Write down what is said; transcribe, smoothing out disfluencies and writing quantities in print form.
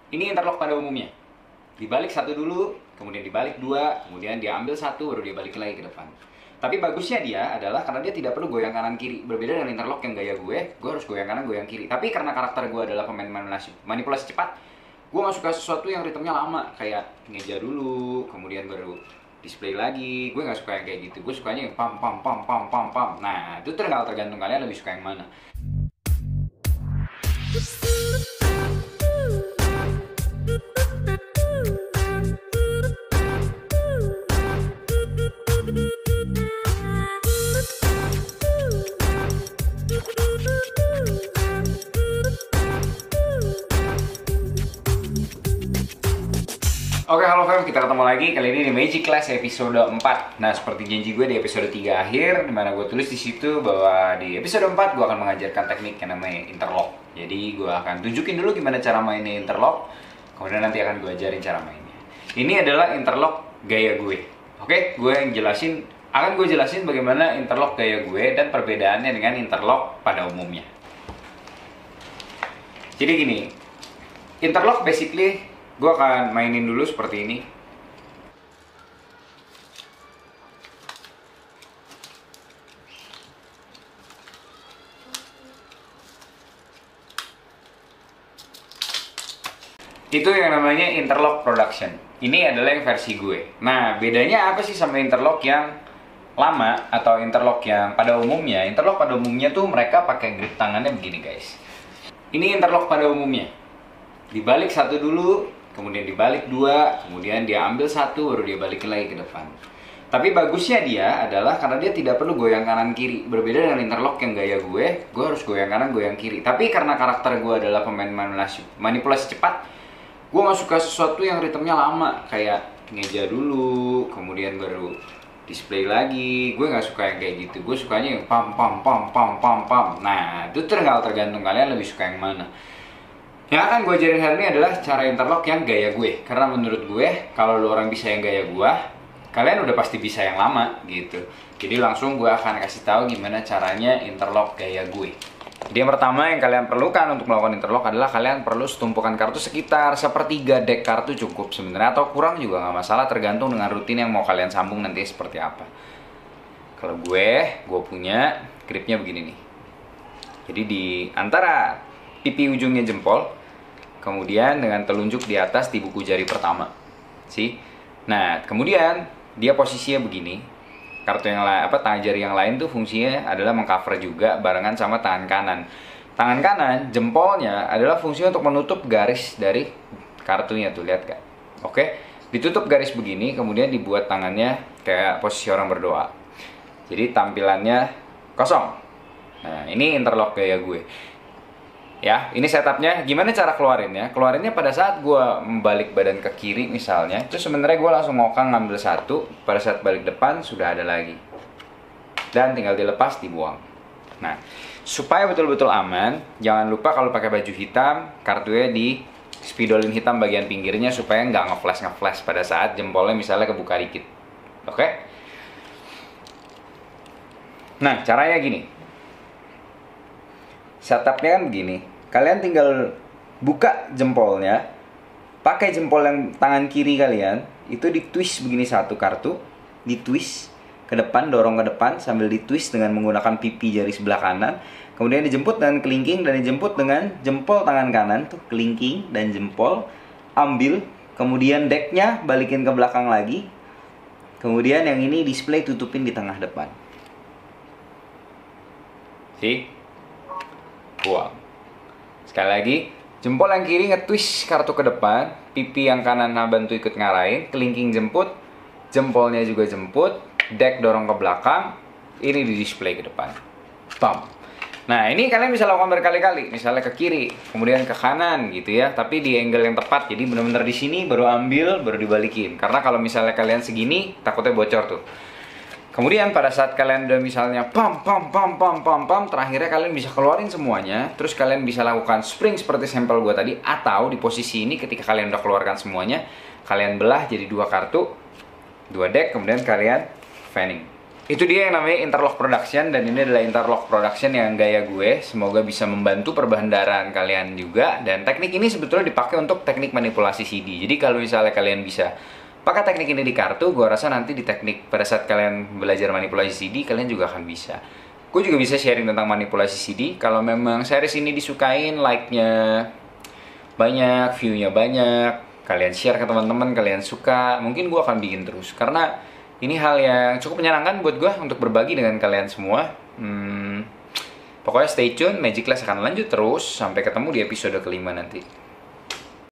Ini interlock pada umumnya. Dibalik satu dulu, kemudian dibalik dua, kemudian dia ambil satu, baru dia balikin lagi ke depan. Tapi bagusnya dia adalah karena dia tidak perlu goyang kanan kiri. Berbeda dengan interlock yang gaya gue harus goyang kanan, goyang kiri. Tapi karena karakter gue adalah pemain manipulasi cepat, gue gak suka sesuatu yang ritmenya lama. Kayak ngeja dulu, kemudian baru display lagi. Gue gak suka yang kayak gitu. Gue sukanya yang pam pam pam pam pam pam. Nah, itu tergantung kalian lebih suka yang mana. Oke, halo fam, kita ketemu lagi kali ini di Magic Class episode 4. Nah, seperti janji gue di episode 3 akhir, dimana gue tulis di situ bahwa di episode 4 gue akan mengajarkan teknik yang namanya interlock. Jadi gue akan tunjukin dulu gimana cara mainnya interlock, kemudian nanti akan gue ajarin cara mainnya. Ini adalah interlock gaya gue. Oke, akan gue jelasin bagaimana interlock gaya gue dan perbedaannya dengan interlock pada umumnya. Jadi gini, interlock basically gue akan mainin dulu seperti ini. Itu yang namanya interlock production. Ini adalah yang versi gue. Nah, bedanya apa sih sama interlock yang lama atau interlock yang pada umumnya? Interlock pada umumnya tuh mereka pakai grip tangannya begini, guys. Ini interlock pada umumnya. Dibalik satu dulu, kemudian dibalik dua, kemudian dia ambil satu, baru dia balikin lagi ke depan. Tapi bagusnya dia adalah karena dia tidak perlu goyang kanan kiri. Berbeda dengan interlock yang gaya gue harus goyang kanan, goyang kiri. Tapi karena karakter gue adalah pemain manipulasi cepat, gue gak suka sesuatu yang ritmenya lama. Kayak ngeja dulu, kemudian baru display lagi. Gue gak suka yang kayak gitu. Gue sukanya yang pam pam pam pam pam pam. Nah, itu tergantung kalian lebih suka yang mana. Yang akan gue ajarin hari ini adalah cara interlock yang gaya gue. Karena menurut gue, kalau lo orang bisa yang gaya gue, kalian udah pasti bisa yang lama gitu. Jadi langsung gue akan kasih tahu gimana caranya interlock gaya gue. Jadi yang pertama yang kalian perlukan untuk melakukan interlock adalah kalian perlu setumpukan kartu sekitar sepertiga deck kartu cukup sebenarnya, atau kurang juga nggak masalah, tergantung dengan rutin yang mau kalian sambung nanti seperti apa. Kalau gue punya gripnya begini nih. Jadi di antara pipi ujungnya jempol, kemudian dengan telunjuk di atas di buku jari pertama, Nah, kemudian dia posisinya begini. Kartu yang lain, tangan jari yang lain tuh fungsinya adalah mengcover juga barengan sama tangan kanan. Tangan kanan, jempolnya adalah fungsinya untuk menutup garis dari kartunya tuh, lihat gak? Oke, ditutup garis begini, kemudian dibuat tangannya kayak posisi orang berdoa. Jadi tampilannya kosong. Nah, ini interlock gaya gue. Ya, ini setupnya. Gimana cara keluarinnya? Keluarinnya pada saat gue membalik badan ke kiri misalnya, itu sebenarnya gue langsung ngokang ngambil satu. Pada saat balik depan sudah ada lagi, dan tinggal dilepas, dibuang. Nah, supaya betul-betul aman, jangan lupa kalau pakai baju hitam, kartunya di spidolin hitam bagian pinggirnya supaya nggak ngeflash pada saat jempolnya misalnya kebuka dikit. Oke? Nah, caranya gini. Setupnya kan begini, kalian tinggal buka jempolnya, pakai jempol yang tangan kiri kalian, itu ditwist begini satu kartu, ditwist ke depan, dorong ke depan sambil ditwist dengan menggunakan pipi jari sebelah kanan, kemudian dijemput dengan kelingking dan dijemput dengan jempol tangan kanan, tuh kelingking dan jempol, ambil, kemudian decknya balikin ke belakang lagi, kemudian yang ini display tutupin di tengah depan. Buang. Sekali lagi, jempol yang kiri nge-twist kartu ke depan, pipi yang kanan bantu ikut ngarahin, kelingking jemput, jempolnya juga jemput, deck dorong ke belakang, ini di display ke depan. Bam. Nah, ini kalian bisa lakukan berkali-kali, misalnya ke kiri, kemudian ke kanan gitu ya, tapi di angle yang tepat. Jadi benar-benar di sini baru ambil, baru dibalikin. Karena kalau misalnya kalian segini, takutnya bocor tuh. Kemudian pada saat kalian udah misalnya pam, terakhirnya kalian bisa keluarin semuanya. Terus kalian bisa lakukan spring seperti sampel gue tadi. Atau di posisi ini ketika kalian udah keluarkan semuanya, kalian belah jadi dua kartu, dua deck, kemudian kalian fanning. Itu dia yang namanya interlock production, dan ini adalah interlock production yang gaya gue. Semoga bisa membantu perbendaharaan kalian juga. Dan teknik ini sebetulnya dipakai untuk teknik manipulasi CD. Jadi kalau misalnya kalian bisa pakai teknik ini di kartu, gue rasa nanti di teknik pada saat kalian belajar manipulasi CD, kalian juga akan bisa. Gue juga bisa sharing tentang manipulasi CD. Kalau memang series ini disukain, like-nya banyak, view-nya banyak, kalian share ke teman-teman, kalian suka, mungkin gue akan bikin terus. Karena ini hal yang cukup menyenangkan buat gue untuk berbagi dengan kalian semua. Pokoknya stay tune, Magic Class akan lanjut terus sampai ketemu di episode kelima nanti.